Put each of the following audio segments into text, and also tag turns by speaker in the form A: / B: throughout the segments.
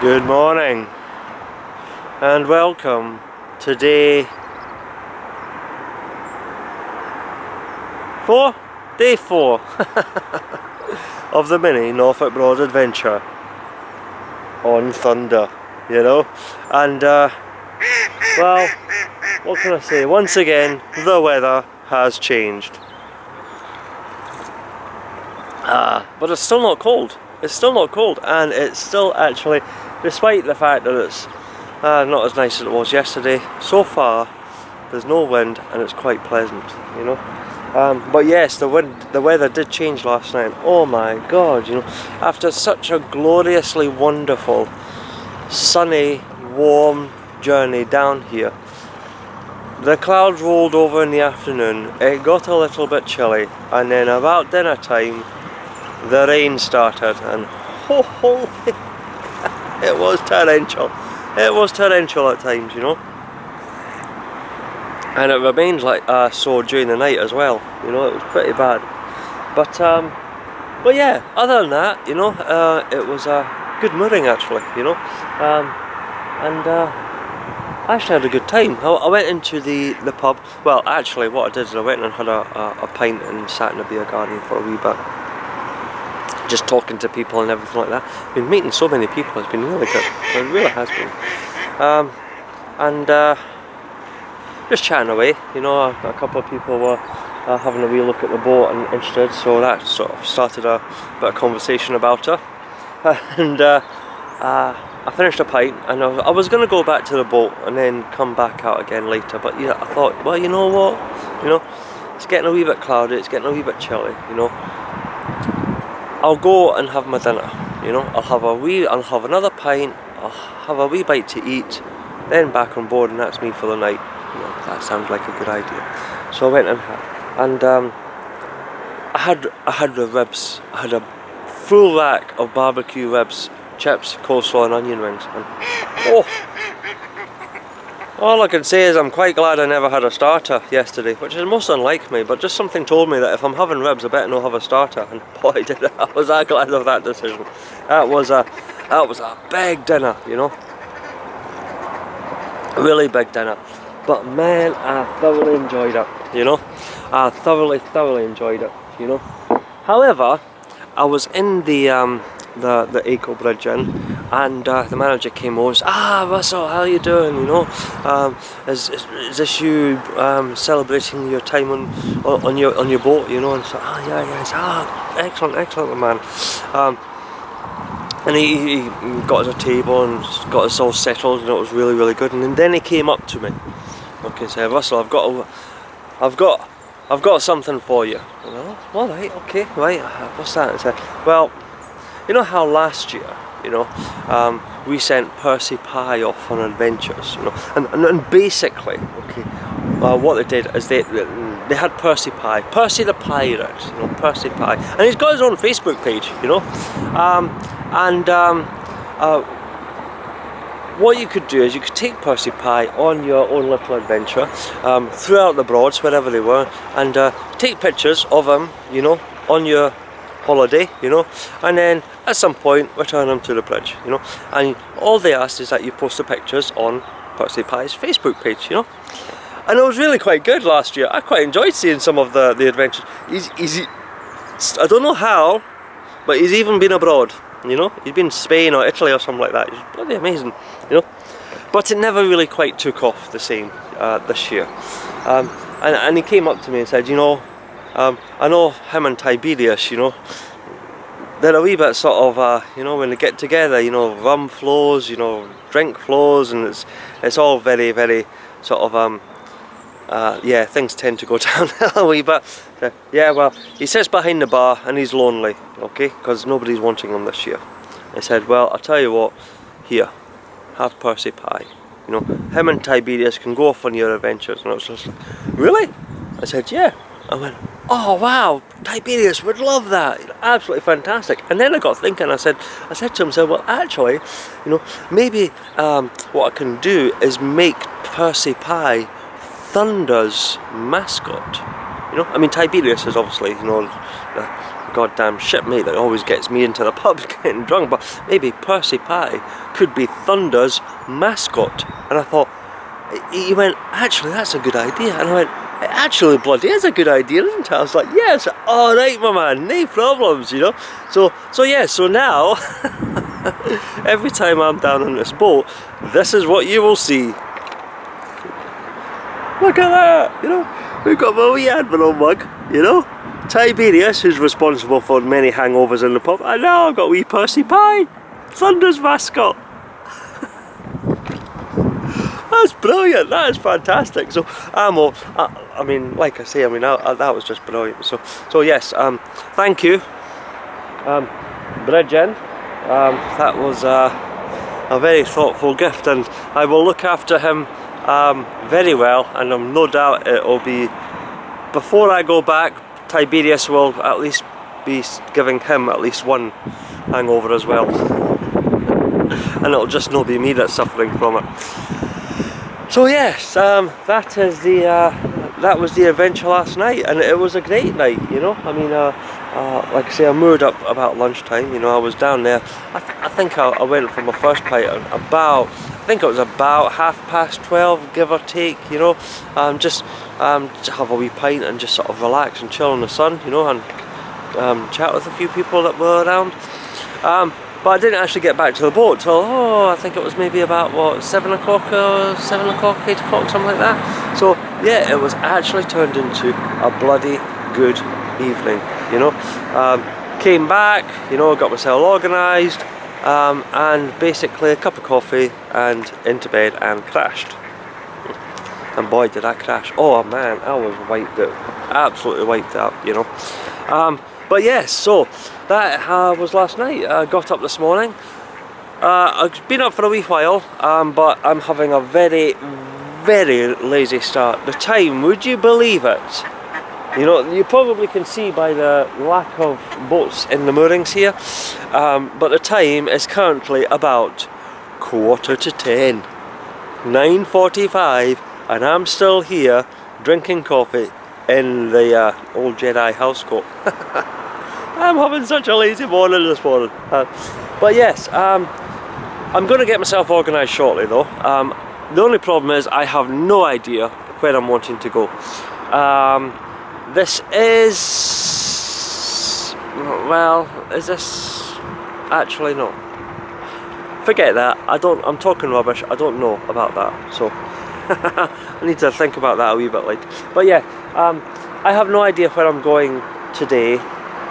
A: Good morning and welcome to day 4 of the mini Norfolk Broad adventure on Thunder, you know. And well, what can I say? Once again, the weather has changed. But it's still not cold. It's still not cold, and it's still actually, despite the fact that it's not as nice as it was yesterday, so far there's no wind and it's quite pleasant, you know. But yes, the weather did change last night. Oh my god, you know, after such a gloriously wonderful, sunny, warm journey down here, the clouds rolled over in the afternoon, it got a little bit chilly, and then about dinner time the rain started, and holy, it was torrential. It was torrential at times, you know. And it remained like so during the night as well, you know. It was pretty bad. But yeah, other than that, you know, it was a good mooring actually, you know. And I actually had a good time. I went into the pub. Well, actually what I did is I went and had a pint and sat in a beer garden for a wee bit, just talking to people and everything like that. I've been meeting so many people, it's been really good. It really has been. And just chatting away, you know. A couple of people were having a wee look at the boat and interested, so that sort of started a bit of conversation about her. And I finished a pint, and I was going to go back to the boat and then come back out again later, but yeah, I thought, well, you know what, you know, it's getting a wee bit cloudy, it's getting a wee bit chilly, you know. I'll go and have my dinner, you know. I'll have another pint, I'll have a wee bite to eat, then back on board, and that's me for the night. You know, that sounds like a good idea. So I went and I had the ribs. I had a full rack of barbecue ribs, chips, coleslaw and onion rings. And oh, all I can say is I'm quite glad I never had a starter yesterday, which is most unlike me, but just something told me that if I'm having ribs I better not have a starter, and boy did I was that glad of that decision. That was a big dinner, you know. A really big dinner. But man, I thoroughly enjoyed it, you know. I thoroughly enjoyed it, you know. However, I was in the Acle bridge in, and the manager came over and said, Russell, how are you doing, you know? Is this you celebrating your time on your boat, you know? And so, yeah, excellent man. And he got us a table and got us all settled, and it was really good. And then he came up to me, okay, said, Russell, I've got something for you. Well, all right, okay, right. What's that? I said, well, you know how last year, you know, we sent Percy Pie off on adventures, you know, and basically, okay, what they did is they had Percy Pie, Percy the Pirate, you know, Percy Pie, and he's got his own Facebook page, you know, what you could do is you could take Percy Pie on your own little adventure throughout the Broads, wherever they were, and take pictures of them, you know, on your holiday, you know, and then at some point return them to the bridge, you know. And all they asked is that you post the pictures on Percy Pie's Facebook page, you know. And it was really quite good last year. I quite enjoyed seeing some of the adventures. I don't know how, but he's even been abroad, you know. He's been in Spain or Italy or something like that. It's bloody amazing, you know. But it never really quite took off the same this year. And he came up to me and said, you know, I know him and Tiberius, you know, they're a wee bit sort of, you know, when they get together, you know, rum flows, you know, drink flows, and it's all very sort of, yeah, things tend to go down a wee bit. Yeah, well, he sits behind the bar and he's lonely, okay, because nobody's wanting him this year. I said, well, I'll tell you what, here, have Percy Pie. You know, him and Tiberius can go off on your adventures. And I was just like, really? I said, yeah. I went, oh wow, Tiberius would love that, you know, absolutely fantastic. And then I got thinking, I said to him, well, actually, you know, maybe what I can do is make Percy Pie Thunder's mascot. You know, I mean, Tiberius is obviously, you know, goddamn shipmate that always gets me into the pub getting drunk, but maybe Percy Pie could be Thunder's mascot. And I thought, he went, actually that's a good idea. And I went, it actually bloody is a good idea, isn't it? I was like, yes, alright my man, no problems, you know. So now every time I'm down on this boat, this is what you will see. Look at that, you know. We've got my wee Admiral mug, you know. Tiberius, who's responsible for many hangovers in the pub, and now I've got wee Percy Pie, Thunder's mascot. That's brilliant, that is fantastic. So I mean, like I say, I mean, that was just brilliant. So yes, thank you, Bridgen. That was a very thoughtful gift, and I will look after him very well, and I'm no doubt it'll be, before I go back, Tiberius will at least be giving him at least one hangover as well, and it'll just not be me that's suffering from it. So yes, that is that was the adventure last night, and it was a great night, you know. I mean, like I say, I moored up about lunchtime, you know. I was down there, I think I went for my first pint at about, I think it was about 12:30, give or take, you know. Just have a wee pint and just sort of relax and chill in the sun, you know, and chat with a few people that were around. But I didn't actually get back to the boat till, I think it was maybe about, what, 7 o'clock, 8 o'clock, something like that. So yeah, it was actually turned into a bloody good evening, you know. Came back, you know, got myself organised, and basically a cup of coffee and into bed and crashed. And boy did I crash. Oh man, I was wiped out, absolutely wiped out, you know. But yes, so that was last night. I got up this morning. I've been up for a wee while, but I'm having a very, very lazy start. The time, would you believe it? You know, you probably can see by the lack of boats in the moorings here, but the time is currently about 10:15, 9:45, and I'm still here drinking coffee in the old Jedi housecoat. I'm having such a lazy morning this morning. But yes, I'm going to get myself organised shortly though. The only problem is I have no idea where I'm wanting to go. This is, well, is this actually no? Forget that. I'm talking rubbish. I don't know about that. So I need to think about that a wee bit later. But yeah, I have no idea where I'm going today.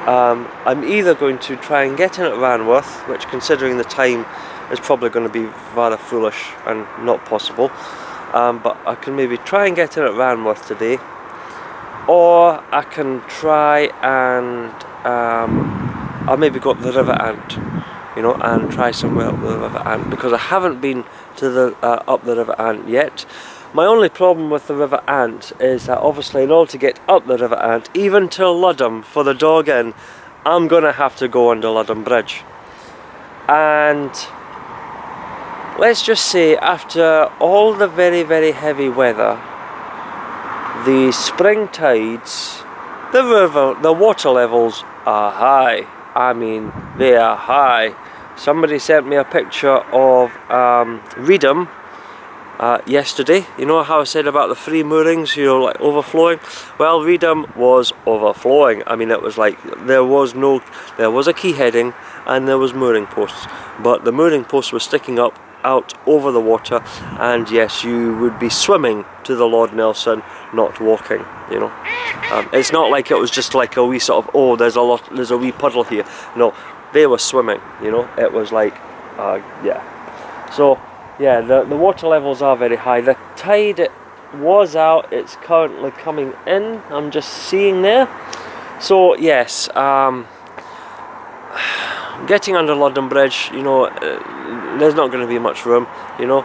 A: I'm either going to try and get in at Ranworth, which considering the time is probably going to be rather foolish and not possible, but I can maybe try and get in at Ranworth today, or I can try and I'll maybe go up the River Ant, you know, and try somewhere up the River Ant, because I haven't been to the up the River Ant yet. My only problem with the River Ant is that obviously in order to get up the River Ant, even to Ludham for the dog inn, I'm going to have to go under Ludham Bridge. And let's just say after all the very, very heavy weather, the spring tides, the water levels are high. I mean, they are high. Somebody sent me a picture of Reedham yesterday. You know how I said about the free moorings, you know, like overflowing? Well, Reedham was overflowing. I mean, it was like there was a quay heading and there was mooring posts, but the mooring posts were sticking up out over the water, and yes, you would be swimming to the Lord Nelson, not walking, you know. It's not like it was just like a wee sort of, oh, there's a wee puddle here. No, they were swimming, you know. It was like, yeah. So yeah, the water levels are very high. The tide was out, it's currently coming in, I'm just seeing there. So yes, getting under London Bridge, you know, there's not going to be much room, you know.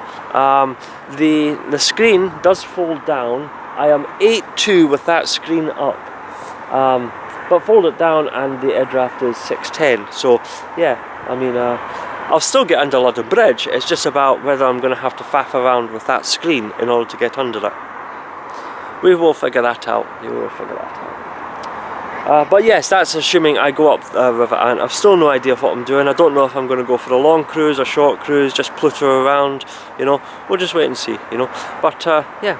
A: The screen does fold down. I am 8'2" with that screen up, but fold it down and the edge draft is 6'10". So yeah, I mean, I'll still get under London Bridge. It's just about whether I'm going to have to faff around with that screen in order to get under it. We will figure that out. We will figure that But yes, that's assuming I go up the river, and I've still no idea of what I'm doing. I don't know if I'm going to go for a long cruise, a short cruise, just plutter around, you know. We'll just wait and see, you know. But yeah,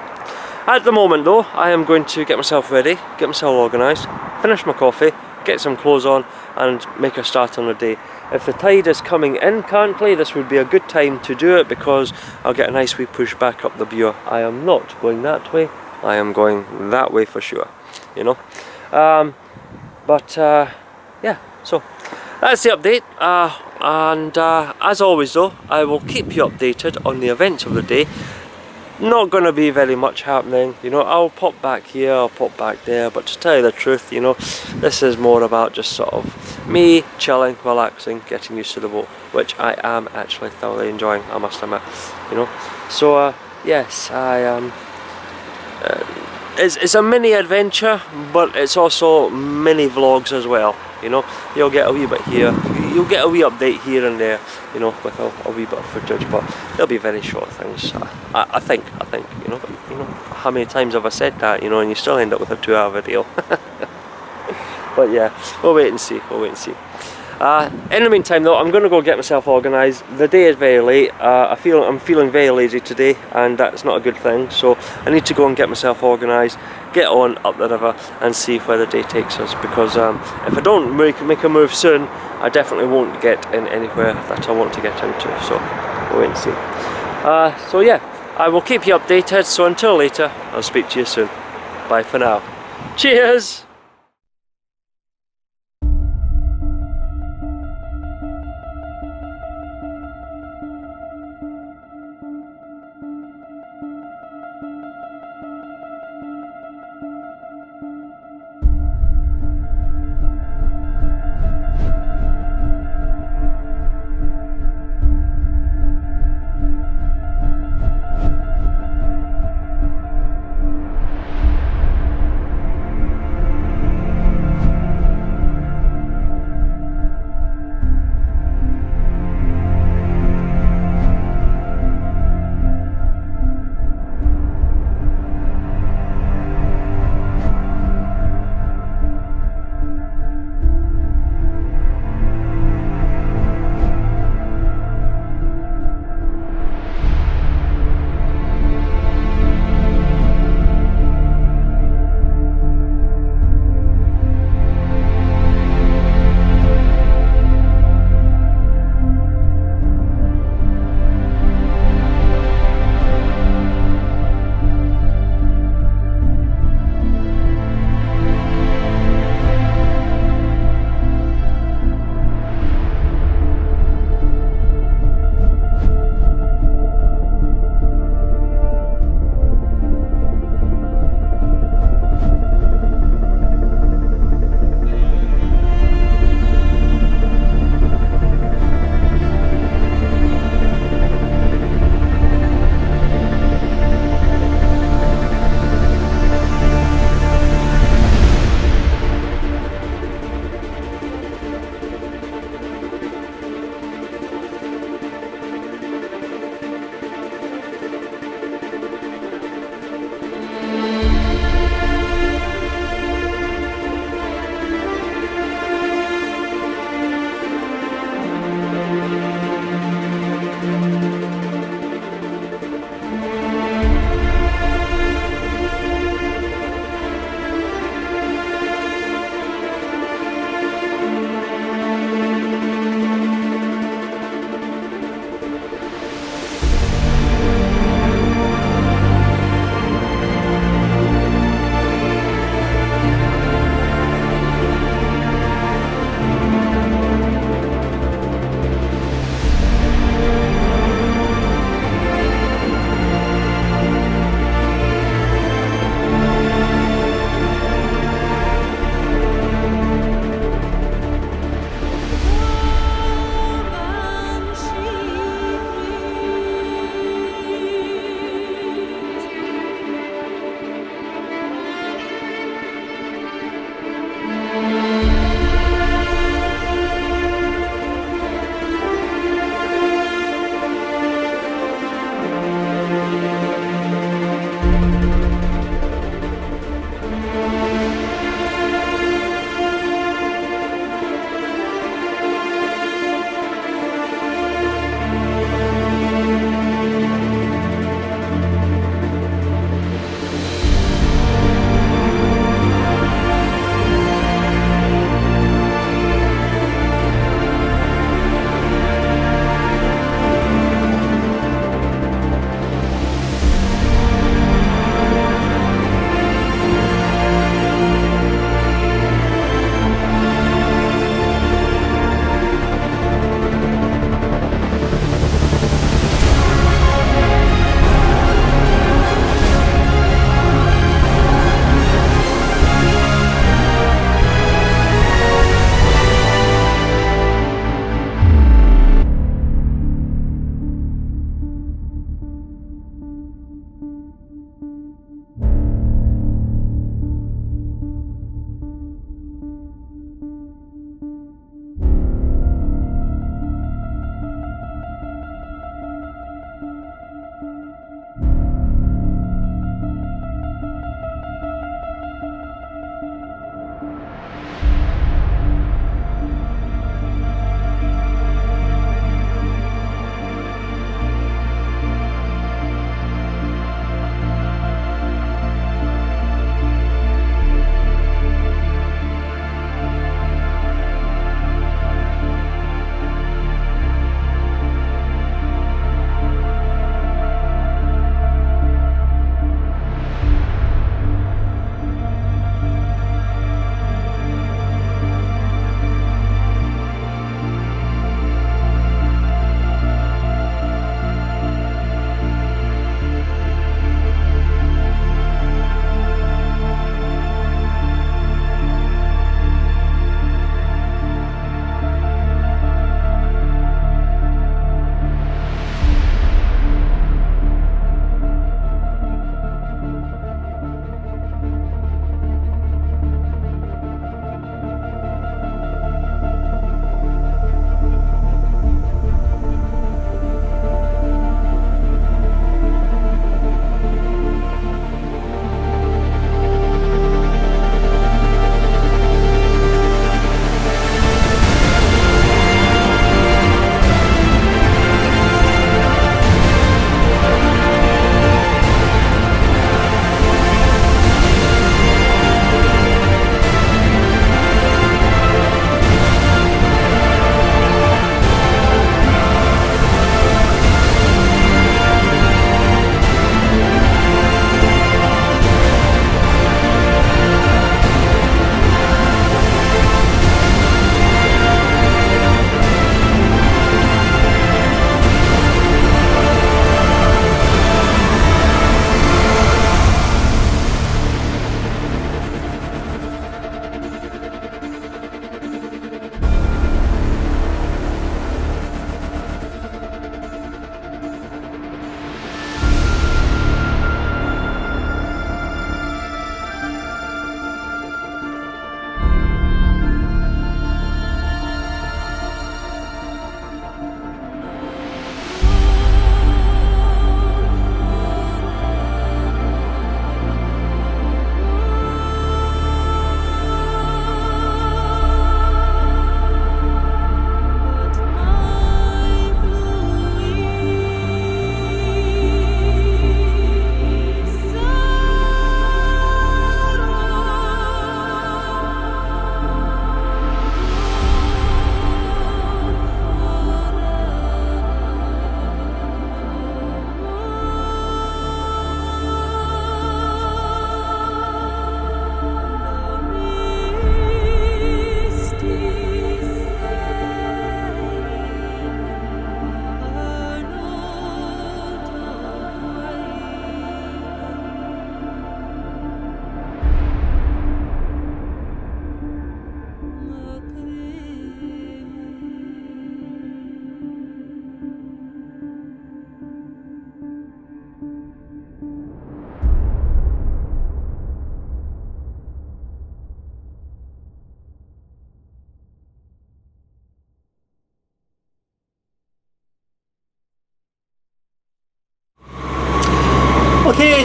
A: at the moment though, I am going to get myself ready, get myself organised, finish my coffee, get some clothes on, and make a start on the day. If the tide is coming in currently, this would be a good time to do it, because I'll get a nice wee push back up the Bure. I am not going that way, I am going that way for sure, you know. But yeah, so that's the update, and as always though, I will keep you updated on the events of the day. Not going to be very much happening, you know. I'll pop back here, I'll pop back there, but to tell you the truth, you know, this is more about just sort of me chilling, relaxing, getting used to the boat, which I am actually thoroughly enjoying, I must admit, you know. So yes, I am. It's a mini adventure, but it's also mini vlogs as well, you know. You'll get a wee bit here, you'll get a wee update here and there, you know, with a wee bit of footage, but they'll be very short things. I think, you know. But, you know, how many times have I said that, you know, and you still end up with a 2-hour video. But yeah, we'll wait and see, in the meantime though, I'm going to go get myself organised. The day is very late, I'm feeling very lazy today, and that's not a good thing, so I need to go and get myself organised, get on up the river and see where the day takes us, because if I don't make a move soon, I definitely won't get in anywhere that I want to get into, so we'll wait and see. So yeah, I will keep you updated, so until later, I'll speak to you soon. Bye for now. Cheers!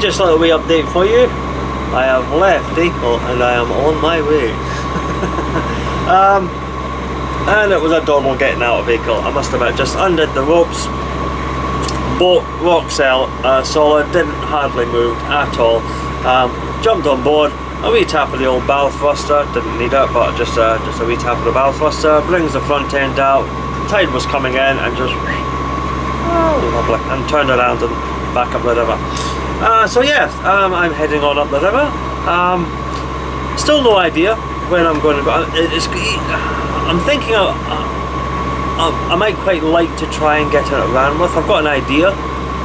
A: just a little wee update for you. I have left Acle and I am on my way. And it was a doddle getting out of Acle. I must admit, just undid the ropes. Boat rock solid, didn't hardly move at all. Jumped on board, a wee tap of the old bow thruster, didn't need it, but just a wee tap of the bow thruster, brings the front end out. Tide was coming in and just, oh lovely, and turned around and back up the river. So yeah, I'm heading on up the river. Still no idea when I'm going to go. I'm thinking I might quite like to try and get in at Ranworth. I've got an idea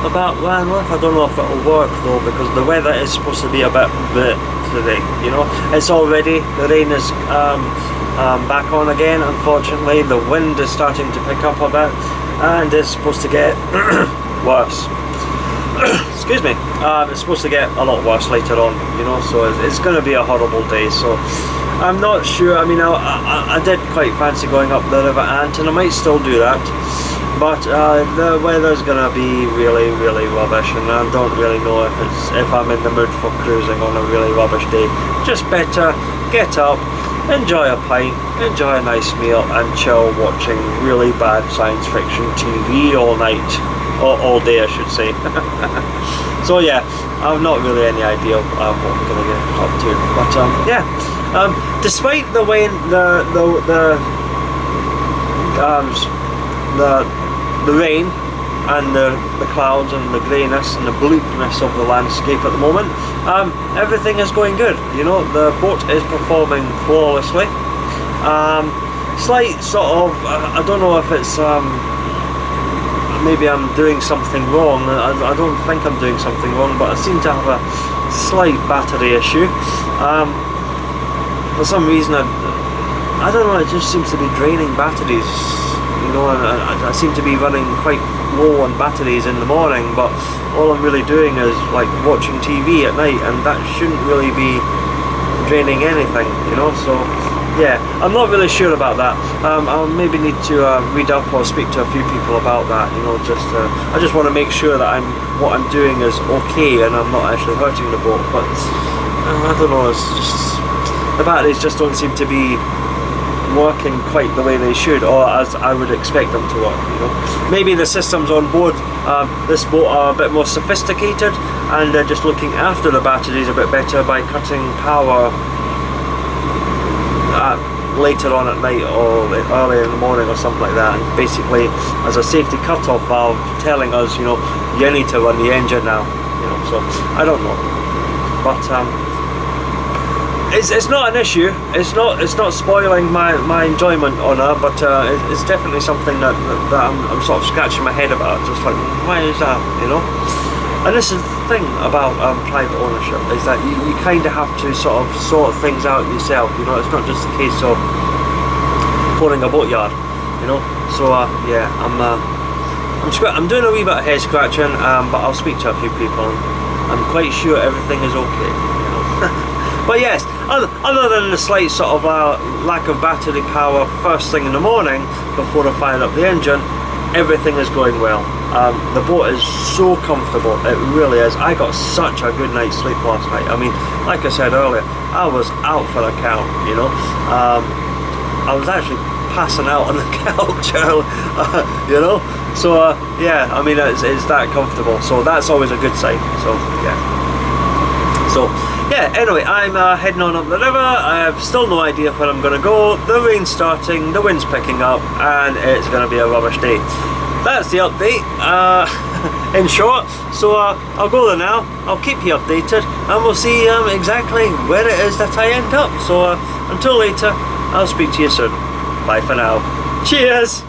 A: about Ranworth. I don't know if it'll work though, because the weather is supposed to be a bit bleh today, you know. It's already, the rain is back on again, unfortunately. The wind is starting to pick up a bit, and it's supposed to get worse. Excuse me. It's supposed to get a lot worse later on, you know, so it's going to be a horrible day. So I'm not sure. I mean, I did quite fancy going up the River Ant, and I might still do that, but the weather's going to be really, really rubbish, and I don't really know if I'm in the mood for cruising on a really rubbish day. Just better get up, enjoy a pint, enjoy a nice meal, and chill watching really bad science fiction TV all night. All day, I should say. So yeah, I've not really any idea what I'm going to get up to, but yeah. Despite the way the rain and the clouds and the greyness and the bleakness of the landscape at the moment, everything is going good. You know, the boat is performing flawlessly. Slight sort of, I don't know if it's maybe I'm doing something wrong. I don't think I'm doing something wrong, but I seem to have a slight battery issue. For some reason, I don't know, it just seems to be draining batteries, you know, and I seem to be running quite low on batteries in the morning, but all I'm really doing is like watching TV at night, and that shouldn't really be draining anything, you know. So yeah, I'm not really sure about that. I'll maybe need to read up or speak to a few people about that, you know. I just want to make sure that what I'm doing is okay and I'm not actually hurting the boat. But I don't know, it's just the batteries just don't seem to be working quite the way they should, or as I would expect them to work, you know. Maybe the systems on board this boat are a bit more sophisticated, and they're just looking after the batteries a bit better by cutting power later on at night or early in the morning or something like that, and basically as a safety cut-off valve telling us, you know, you need to run the engine now, you know. So I don't know, but it's not an issue. It's not spoiling my enjoyment on her, but it's definitely something that I'm sort of scratching my head about. Just like, why is that, you know? And this is the thing about private ownership, is that you kind of have to sort of sort things out yourself, you know. It's not just a case of owning a boatyard, you know. So yeah, I'm doing a wee bit of head scratching, but I'll speak to a few people, and I'm quite sure everything is okay, you know. But yes, other than the slight sort of lack of battery power first thing in the morning before I fire up the engine, everything is going well. The boat is so comfortable, it really is. I got such a good night's sleep last night. I mean, like I said earlier, I was out for a count, you know. I was actually passing out on the couch, you know. So yeah, I mean, it's that comfortable, so that's always a good sign. So yeah. So yeah, anyway, I'm heading on up the river. I have still no idea where I'm going to go. The rain's starting, the wind's picking up, and it's going to be a rubbish day. That's the update, in short. So I'll go there now, I'll keep you updated, and we'll see exactly where it is that I end up. So until later, I'll speak to you soon. Bye for now. Cheers!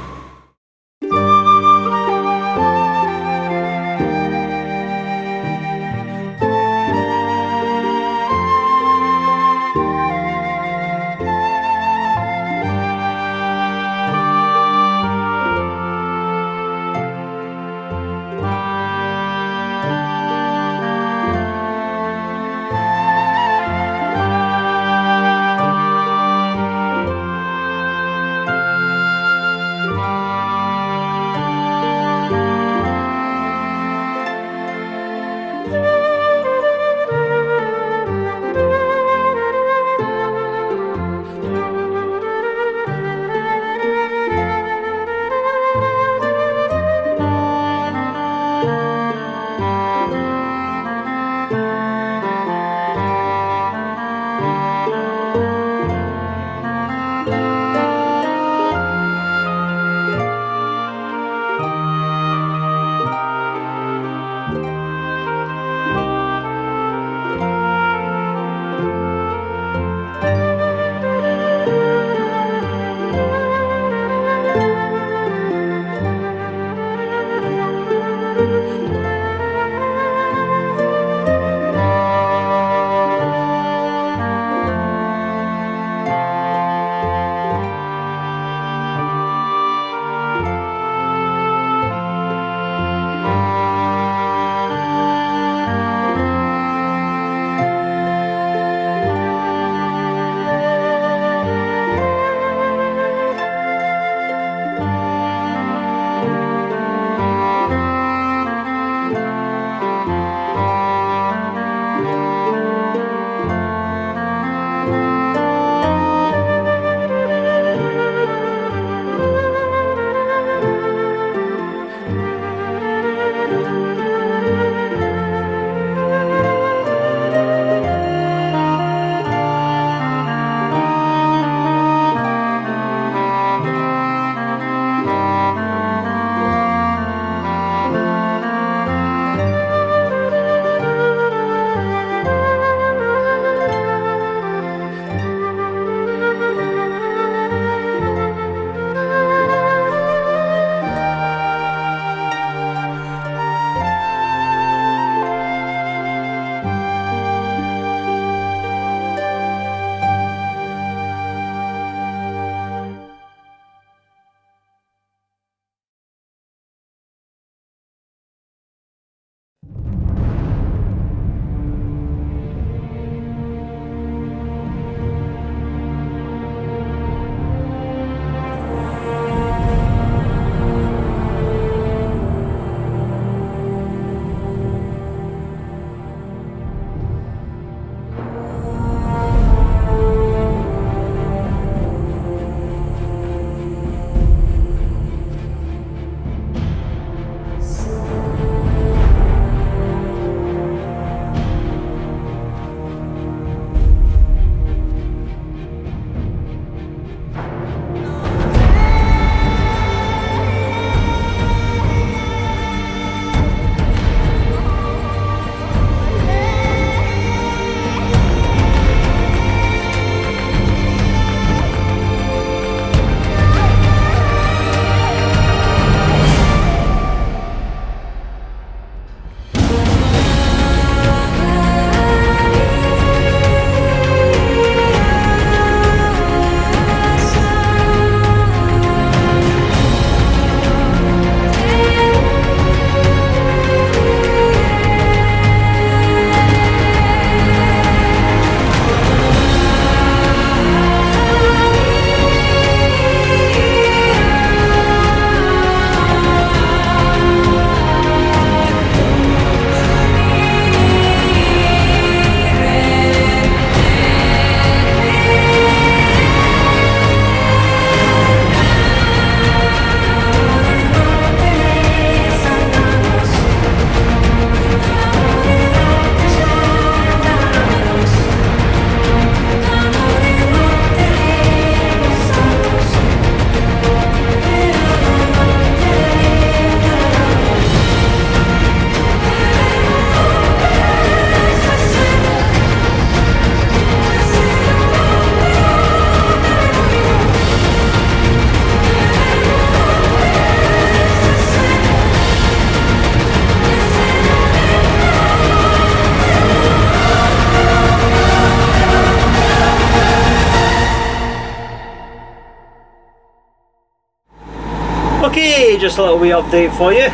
A: just a little wee update for you.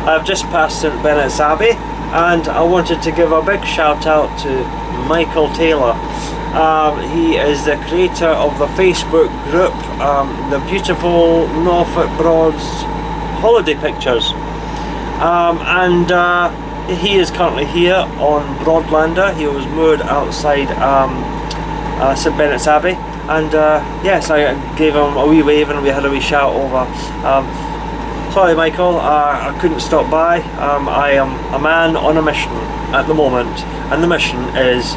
A: I've just passed St Benet's Abbey, and I wanted to give a big shout out to Michael Taylor. He is the creator of the Facebook group, the beautiful Norfolk Broads holiday pictures, and he is currently here on Broadlander. He was moored outside St Benet's Abbey, and yes, I gave him a wee wave and we had a wee shout over. Sorry Michael, I couldn't stop by. I am a man on a mission at the moment, and the mission is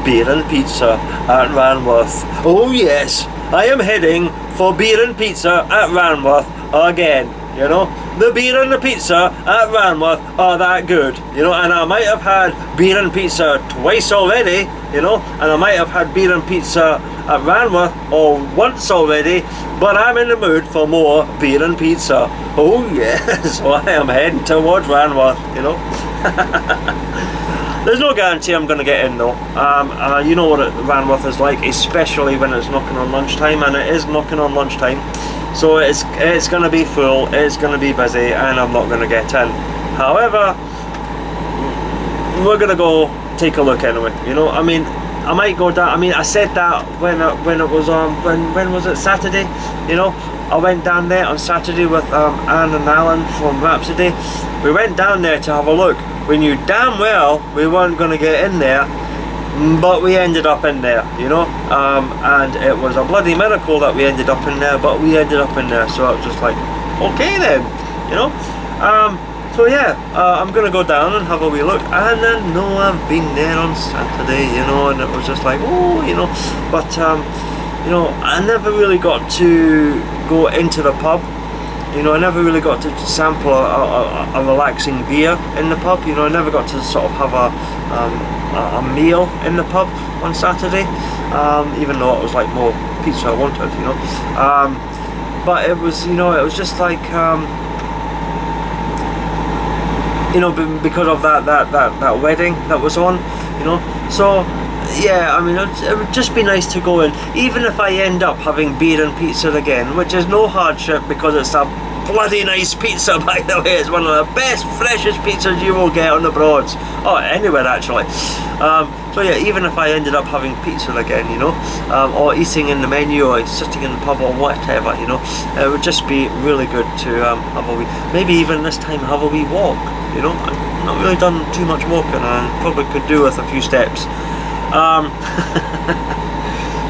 A: beer and pizza at Ranworth. Oh yes, I am heading for beer and pizza at Ranworth again, you know. The beer and the pizza at Ranworth are that good, you know, and I might have had beer and pizza twice already, you know, and I might have had beer and pizza at Ranworth or once already, but I'm in the mood for more beer and pizza. Oh yes, so I am heading towards Ranworth, you know. There's no guarantee I'm going to get in though. You know what Ranworth is like, especially when it's knocking on lunchtime, and it is knocking on lunchtime. So it's going to be full, it's going to be busy, and I'm not going to get in. However, we're going to go take a look anyway, you know. I mean, I might go down. I mean, I said that when it was when was it, Saturday, you know. I went down there on Saturday with Anne and Alan from Rhapsody. We went down there to have a look. We knew damn well we weren't going to get in there, but we ended up in there, you know, and it was a bloody miracle that we ended up in there, but we ended up in there, so I was just like, okay then, you know. So yeah, I'm gonna go down and have a wee look, and then no, I've been there on Saturday, you know, and it was just like, oh, you know, but you know, I never really got to go into the pub. You know, I never really got to sample a relaxing beer in the pub. You know, I never got to sort of have a meal in the pub on Saturday, even though it was like more pizza I wanted, you know. But it was, you know, it was just like, you know, because of that wedding that was on, you know. So yeah, I mean, it would just be nice to go in, even if I end up having beer and pizza again, which is no hardship because it's a bloody nice pizza, by the way. It's one of the best, freshest pizzas you will get on the Broads, or anywhere actually. So yeah, even if I ended up having pizza again, you know, or eating in the menu, or sitting in the pub or whatever, you know, it would just be really good to have a wee, maybe even this time have a wee walk, you know. I've not really done too much walking, and probably could do with a few steps.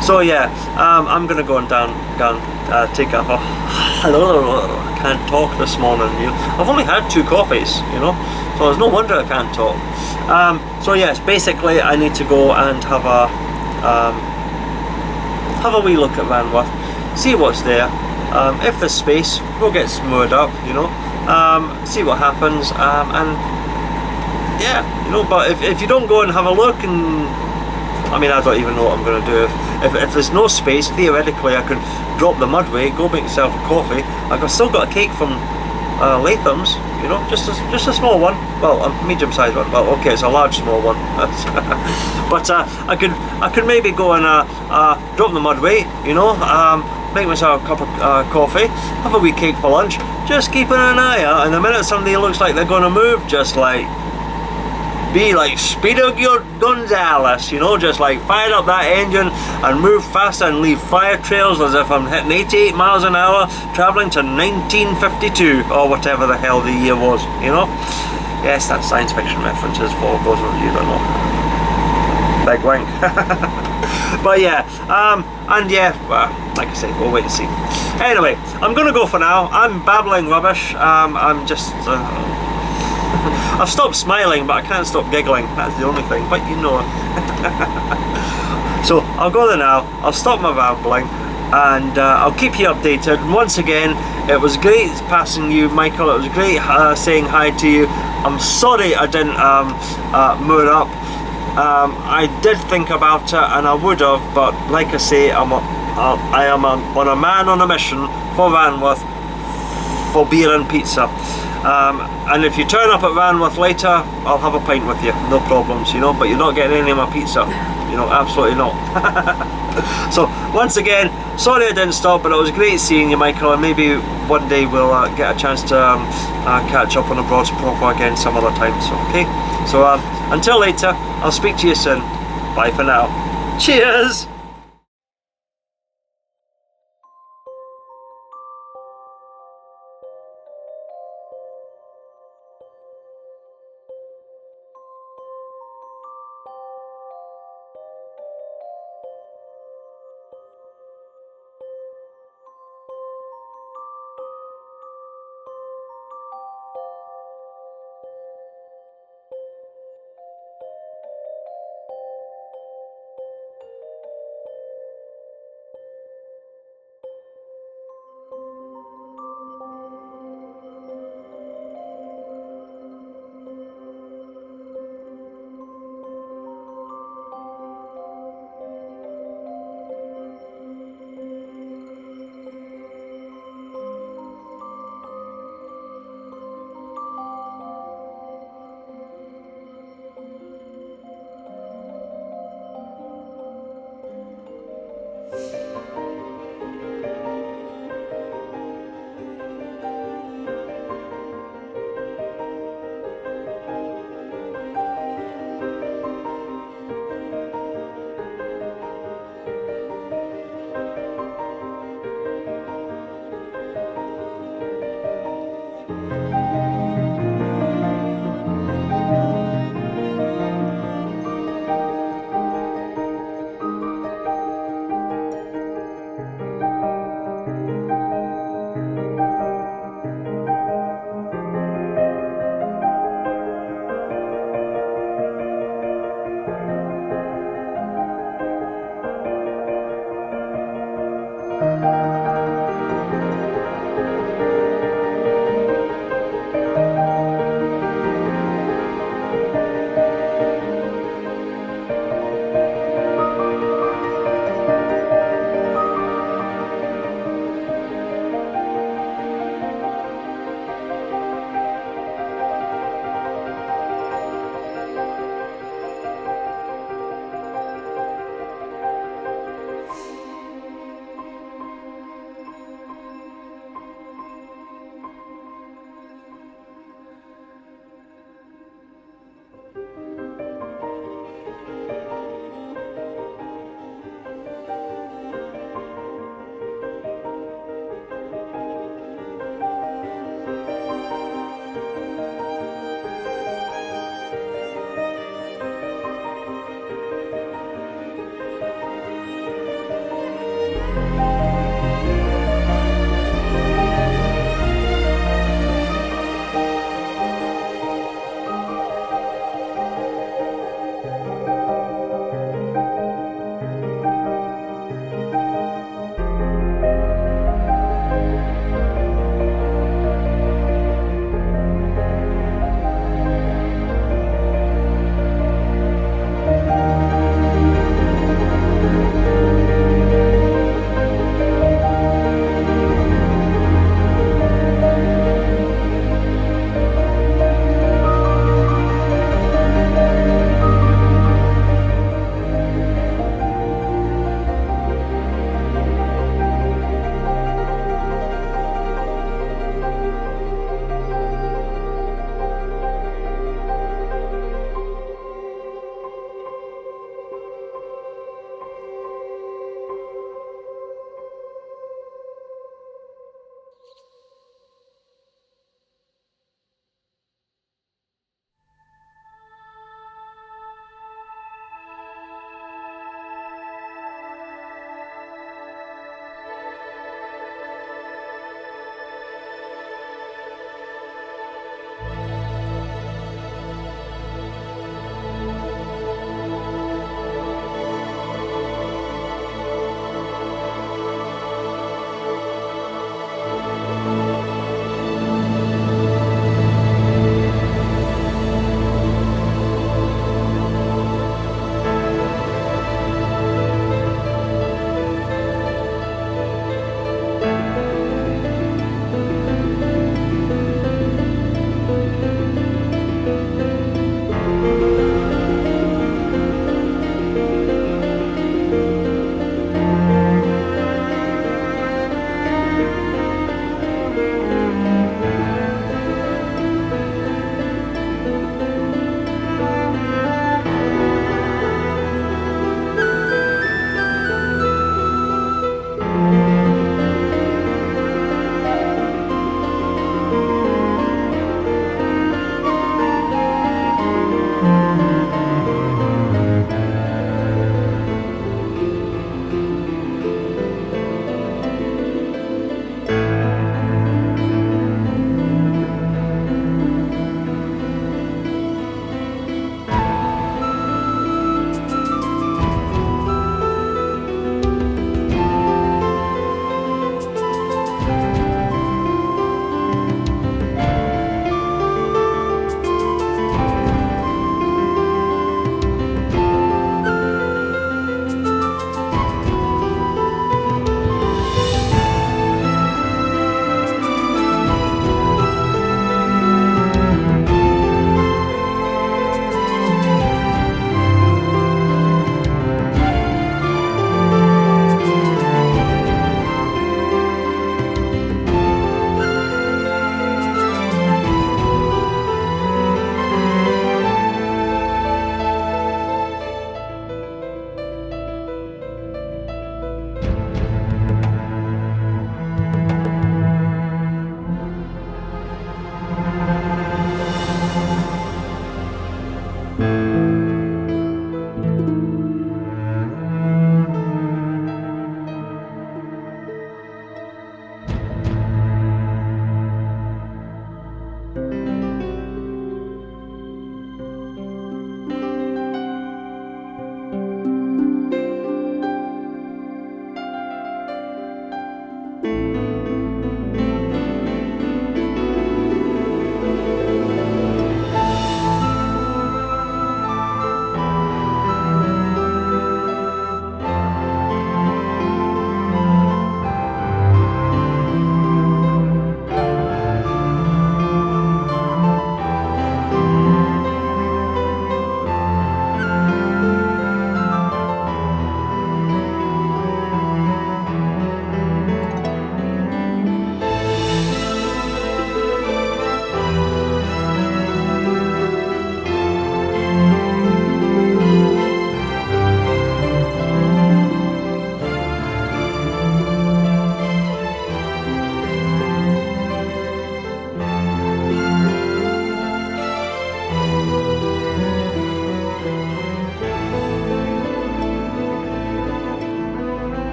A: So yeah, I'm gonna go and take a hello, I can't talk this morning, you know. I've only had 2 coffees, you know, so there's no wonder I can't talk. So yes, basically I need to go and have a wee look at Ranworth, see what's there. If there's space, we'll get moored up, you know, see what happens, and yeah, you know. But if you don't go and have a look, and I mean, I don't even know what I'm going to do. If there's no space, theoretically I could drop the mudway, go make myself a coffee. I've still got a cake from Latham's, you know, just a small one. Well, a medium-sized one. Well, okay, it's a large small one. But I could maybe go and drop the mudway, you know, make myself a cup of coffee, have a wee cake for lunch, just keeping an eye out, and the minute somebody looks like they're going to move, just like, be like Speedo Gonzales, you know, just like fire up that engine and move faster and leave fire trails as if I'm hitting 88 miles an hour travelling to 1952 or whatever the hell the year was, you know. Yes, that's science fiction references for those of you that know. Big wink. But yeah, and yeah, well, like I said, we'll wait and see. Anyway, I'm gonna go for now. I'm babbling rubbish. I'm just I've stopped smiling, but I can't stop giggling. That's the only thing, but you know. So I'll go there now, I'll stop my rambling, and I'll keep you updated. And once again, it was great passing you, Michael. It was great saying hi to you. I'm sorry I didn't moor up. I did think about it, and I would have, but like I say, I am on a man on a mission for Ranworth for beer and pizza. And if you turn up at Ranworth later, I'll have a pint with you, no problems, you know, but you're not getting any of my pizza, you know, absolutely not. So once again, sorry I didn't stop, but it was great seeing you, Michael, and maybe one day we'll get a chance to catch up on the Broads proper again some other time. So okay, so until later, I'll speak to you soon. Bye for now. Cheers.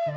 B: Ooh.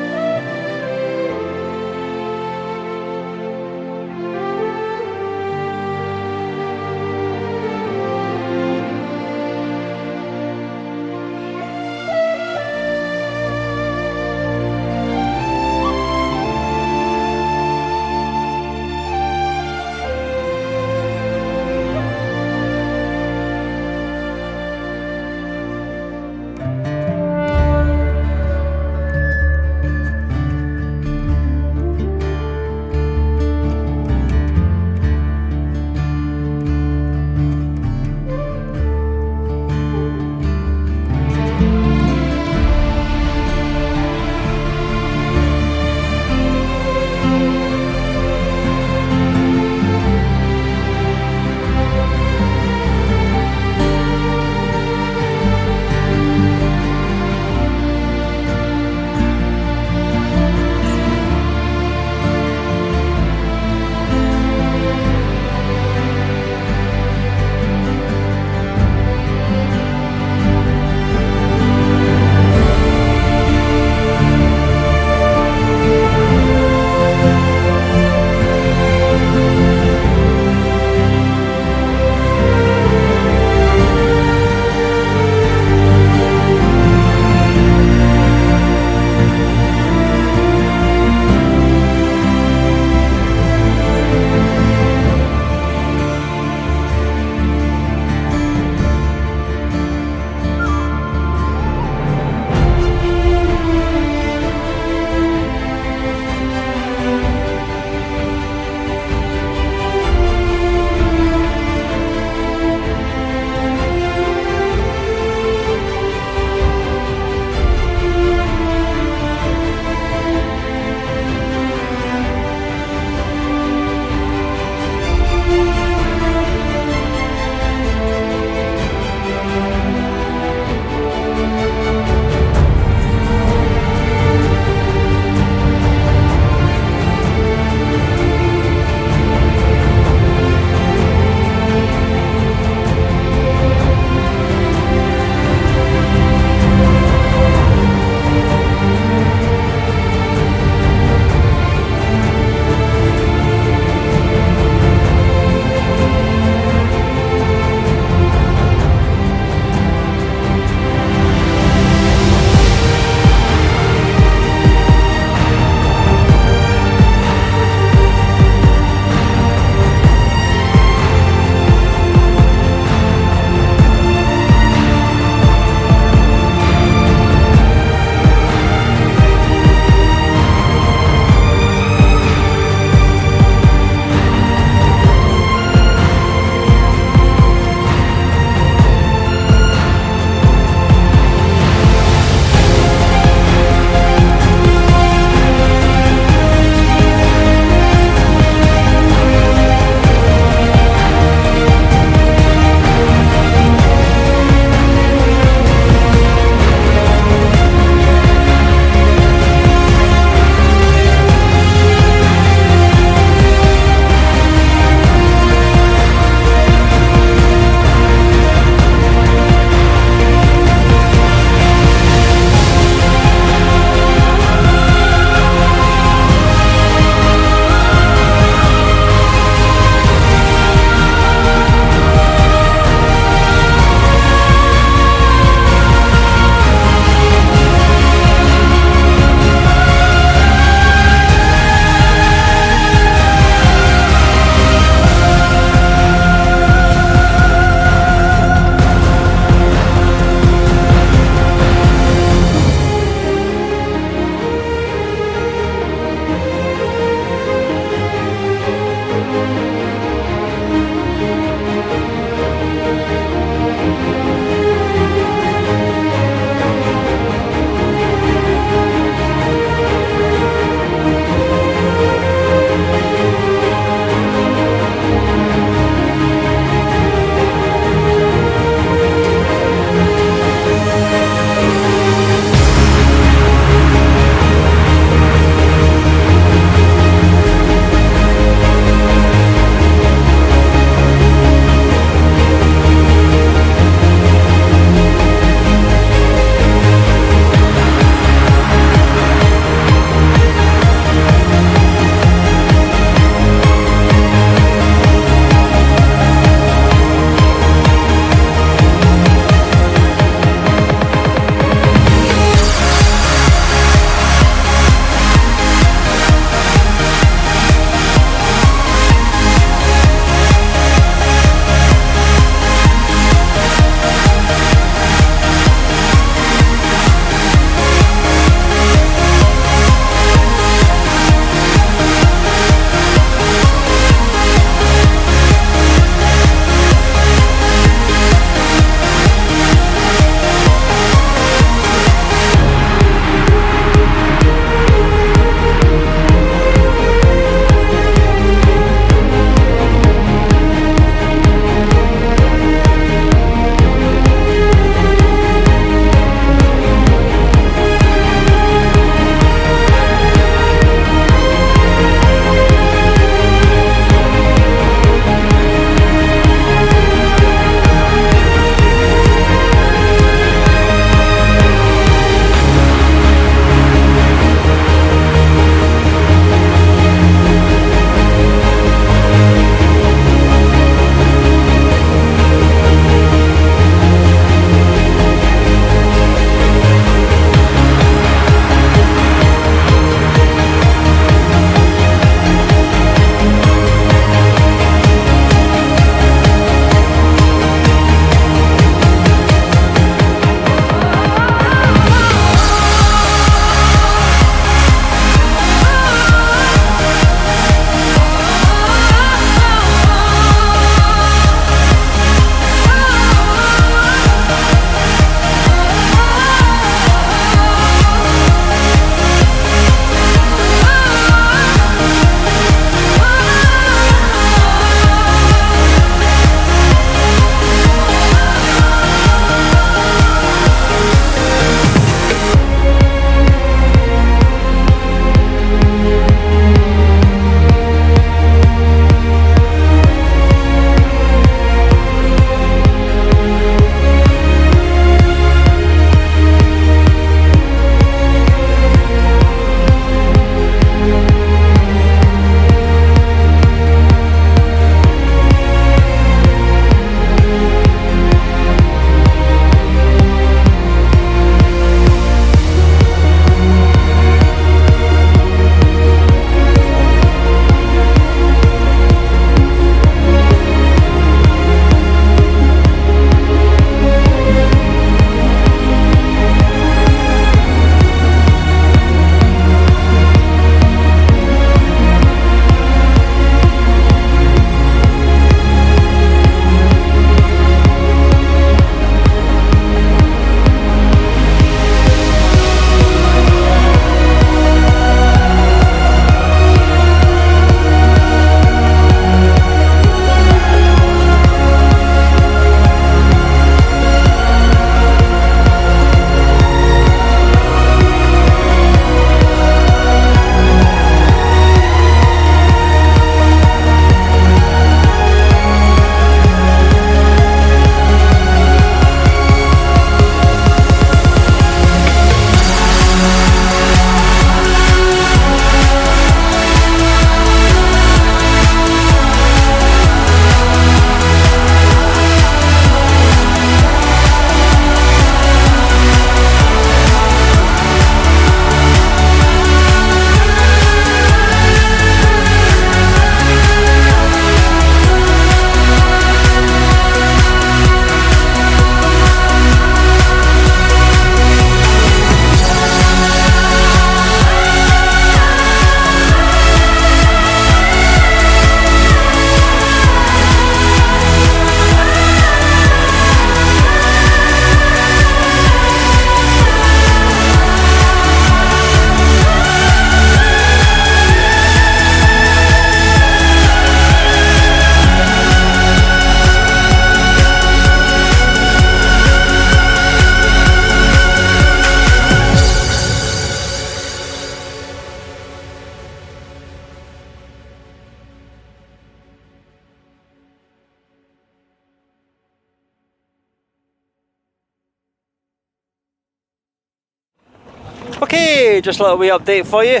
A: Okay, just a little wee update for you.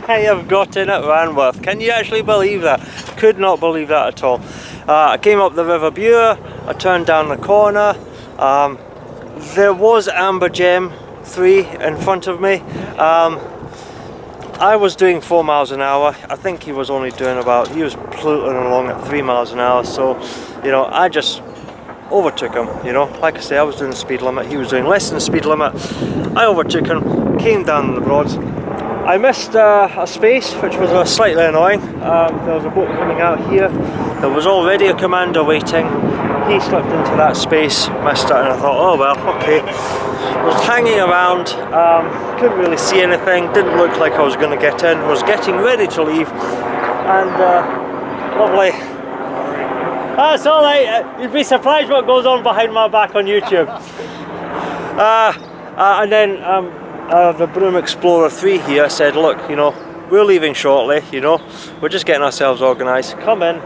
A: I have got in at Ranworth. Can you actually believe that? Could not believe that at all. I came up the River Bure, I turned down the corner. There was Amber Gem 3 in front of me. I was doing 4 miles an hour. I think he was only doing about, he was pluting along at 3 miles an hour. So, you know, I just overtook him, you know. Like I say, I was doing the speed limit, he was doing less than the speed limit. I overtook him, came down the Broads. I missed a space, which was slightly annoying. There was a boat coming out here. There was already a commander waiting. He slipped into that space, missed it, and I thought, oh well, okay. I was hanging around, couldn't really see anything, didn't look like I was going to get in, was getting ready to leave, and lovely. That's alright, you'd be surprised what goes on behind my back on YouTube. And then the Broom Explorer 3 here said, look, you know, we're leaving shortly, you know, we're just getting ourselves organised, come in,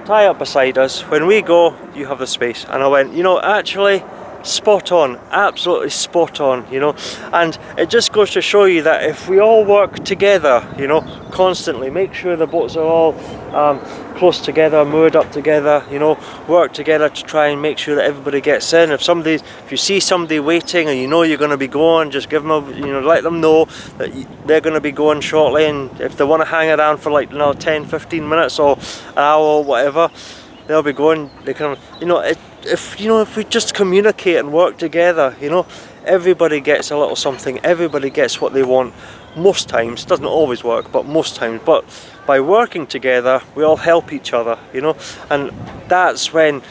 A: tie up beside us, when we go, you have the space. And I went, you know, actually, spot on, absolutely spot on, you know. And it just goes to show you that if we all work together, you know, constantly, make sure the boats are all close together, moored up together, you know, work together to try and make sure that everybody gets in. If you see somebody waiting and you know you're going to be going, just give them a, you know, let them know that they're going to be going shortly, and if they want to hang around for like another 10-15 minutes or an hour or whatever, they'll be going. They can, you know, if we just communicate and work together, you know, everybody gets a little something, everybody gets what they want. Most times, doesn't always work, but most times. But by working together, we all help each other, you know, and that's when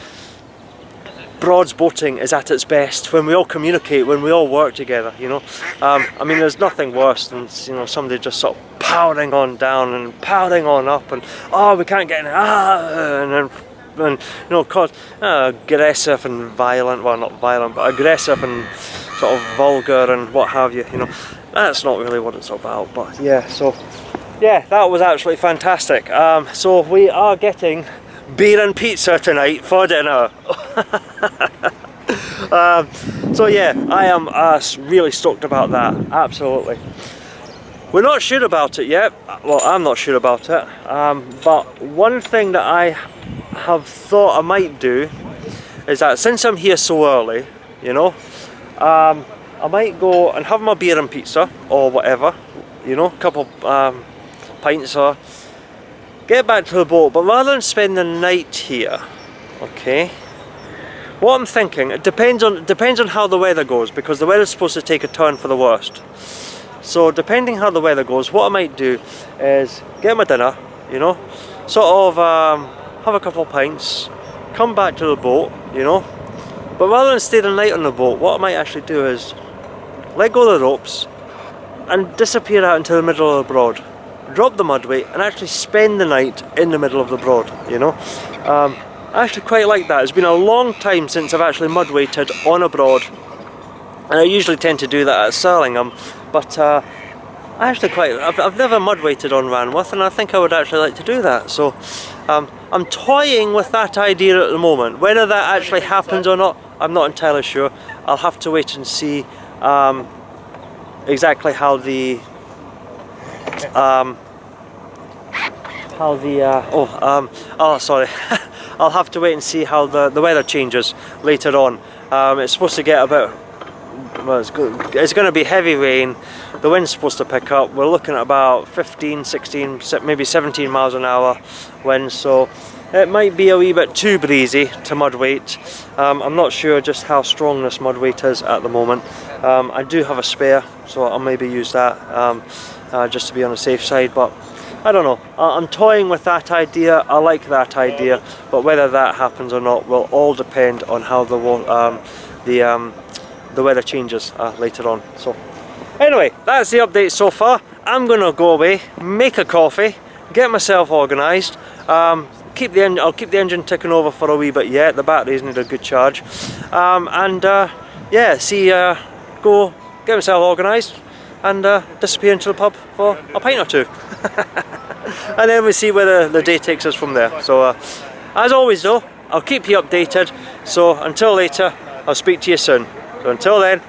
A: Broads boating is at its best, when we all communicate, when we all work together, you know. I mean, there's nothing worse than, you know, somebody just sort of powering on down and powering on up, and oh, we can't get in, and you know, cause aggressive and violent, well, not violent, but aggressive and sort of vulgar and what have you, you know. That's not really what it's about. But yeah, so yeah, that was actually fantastic. So we are getting beer and pizza tonight for dinner. So yeah, I am really stoked about that, absolutely. We're not sure about it yet. Well, I'm not sure about it, but one thing that I have thought I might do is that since I'm here so early, you know, I might go and have my beer and pizza or whatever, you know, a couple pints, or get back to the boat. But rather than spend the night here, okay, what I'm thinking, it depends on how the weather goes, because the weather's supposed to take a turn for the worst. So depending how the weather goes, what I might do is get my dinner, you know, sort of have a couple of pints, come back to the boat, you know. But rather than stay the night on the boat, what I might actually do is let go of the ropes and disappear out into the middle of the Broad, drop the mud weight and actually spend the night in the middle of the Broad, you know. I actually quite like that. It's been a long time since I've actually mud weighted on a Broad, and I usually tend to do that at Surlingham, but I've never mud weighted on Ranworth, and I think I would actually like to do that. So I'm toying with that idea at the moment. Whether that actually happens or not, I'm not entirely sure. I'll have to wait and see exactly how the I'll have to wait and see how the weather changes later on. It's supposed to get about, well, it's going to be heavy rain. The wind's supposed to pick up. We're looking at about 15, 16, maybe 17 miles an hour wind, so it might be a wee bit too breezy to mud weight. I'm not sure just how strong this mud weight is at the moment. I do have a spare, so I'll maybe use that just to be on the safe side, but I don't know. I'm toying with that idea. I like that idea, but whether that happens or not will all depend on how the weather changes later on. So anyway, that's the update so far. I'm gonna go away, make a coffee, get myself organised. I'll keep the engine ticking over for a wee bit yet. The batteries need a good charge, yeah, go get myself organised and disappear into the pub for a pint or two. And then we see where the day takes us from there. So as always though, I'll keep you updated. So until later, I'll speak to you soon. So until then,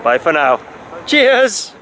A: bye for now. Cheers!